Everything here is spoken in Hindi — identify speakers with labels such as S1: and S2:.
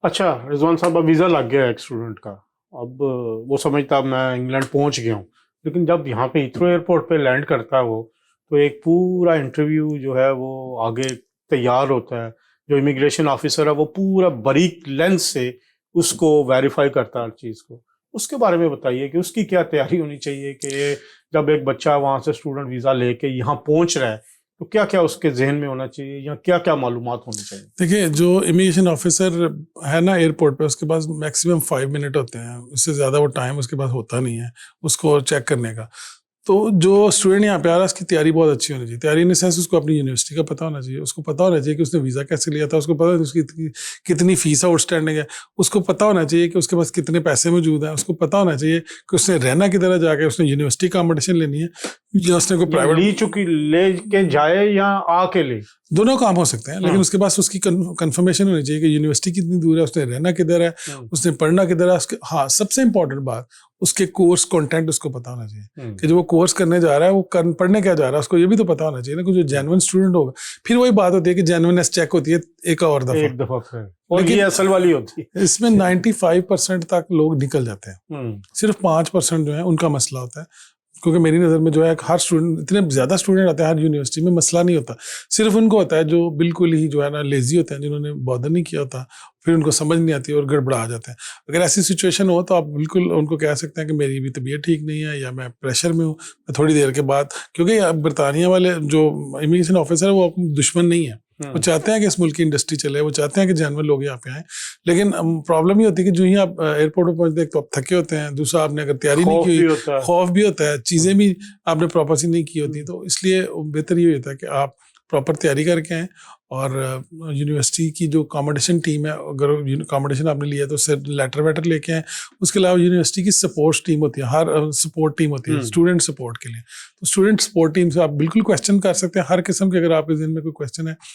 S1: अच्छा रिजवान साहब, अब वीज़ा लग गया है एक स्टूडेंट का। अब वो समझता अब मैं इंग्लैंड पहुंच गया हूँ, लेकिन जब यहाँ पे हीथ्रो एयरपोर्ट पे लैंड करता है वो, तो एक पूरा इंटरव्यू जो है वो आगे तैयार होता है। जो इमिग्रेशन ऑफिसर है वो पूरा बारीक लेंस से उसको वेरीफाई करता है हर चीज़ को। उसके बारे में बताइए कि उसकी क्या तैयारी होनी चाहिए कि जब एक बच्चा वहाँ से स्टूडेंट वीज़ा लेके यहाँ पहुंच रहा है, तो क्या क्या उसके जहन में होना चाहिए या क्या क्या मालूमात होनी चाहिए।
S2: देखिए, जो इमिग्रेशन ऑफिसर है ना एयरपोर्ट पे, उसके पास मैक्सिमम 5 मिनट होते हैं। उससे ज़्यादा वो टाइम उसके पास होता नहीं है उसको चेक करने का। तो जो स्टूडेंट यहाँ पे आ रहा है उसकी तैयारी बहुत अच्छी होनी चाहिए। तैयारी इन सेंस उसको अपनी यूनिवर्सिटी का पता होना चाहिए, उसको पता होना चाहिए कि उसने वीज़ा कैसे लिया था, उसको पता है उसकी कितनी फीस आउटस्टैंडिंग है, उसको पता होना चाहिए कि उसके पास कितने पैसे मौजूद हैं, उसको पता होना चाहिए कि उसने रहना किधर है, जाके उसने यूनिवर्सिटी अकोमोडेशन लेनी है या उसने कोई
S1: या ली
S2: प्राइवेट।
S1: चुकी ले के जाए या आके ले।
S2: दोनों काम हो सकते हैं, लेकिन
S1: हाँ।
S2: उसके पास उसकी कंफर्मेशन होनी चाहिए कि यूनिवर्सिटी कितनी दूर है, उसने रहना किधर है,
S1: हम्म।
S2: उसने पढ़ना किधर है। उसके हाँ, सबसे इंपॉर्टेंट बात, उसके कोर्स कंटेंट उसको पता होना चाहिए कि जो वो कोर्स करने जा रहा है वो पढ़ने क्या जा रहा है। उसको ये भी तो पता होना चाहिए ना कि जो जेन्युइन स्टूडेंट होगा। फिर वही बात होती है कि जेन्युइननेस चेक होती है एक और दफा।
S1: एक दफा फिर, और ये
S2: लेकिन
S1: असल वाली होती है।
S2: इसमें 95% तक लोग निकल जाते हैं।
S1: हम्म।
S2: सिर्फ 5% जो है उनका मसला होता है। क्योंकि मेरी नज़र में जो है हर स्टूडेंट, इतने ज़्यादा स्टूडेंट आते हैं हर यूनिवर्सिटी में, मसला नहीं होता। सिर्फ उनको होता है जो बिल्कुल ही जो है ना लेजी होते हैं, जिन्होंने बॉदर नहीं किया होता, फिर उनको समझ नहीं आती और गड़बड़ा जाते हैं। अगर ऐसी सिचुएशन हो तो आप बिल्कुल उनको कह सकते हैं कि मेरी भी तबीयत ठीक नहीं है या मैं प्रेशर में हूँ, मैं थोड़ी देर के बाद, क्योंकि बरतानिया वाले जो इमिग्रेशन ऑफिसर है वो दुश्मन नहीं है। वो चाहते हैं कि इस मुल्क की इंडस्ट्री चले, वो चाहते हैं कि जानवर लोग यहाँ पे आए। लेकिन प्रॉब्लम ये होती है कि जो ही आप एयरपोर्ट पर पहुंचते हैं, तो आप थके होते हैं, दूसरा आपने अगर तैयारी नहीं
S1: खौफ
S2: की
S1: भी
S2: हुई,
S1: होता है।
S2: खौफ भी होता है, चीज़ें भी आपने प्रॉपर सी नहीं की होती। तो इसलिए बेहतर ये होता है कि आप प्रॉपर तैयारी करके आएँ। और यूनिवर्सिटी की जो अकोमोडेशन टीम है, अगर अकोमोडेशन आपने लिया तो उससे लेटर वेटर लेके आएँ। उसके अलावा यूनिवर्सिटी की सपोर्ट टीम होती है, हर सपोर्ट टीम होती है स्टूडेंट सपोर्ट के लिए। तो स्टूडेंट सपोर्ट टीम से आप बिल्कुल क्वेश्चन कर सकते हैं हर किस्म के। अगर आपके जहन में कोई क्वेश्चन है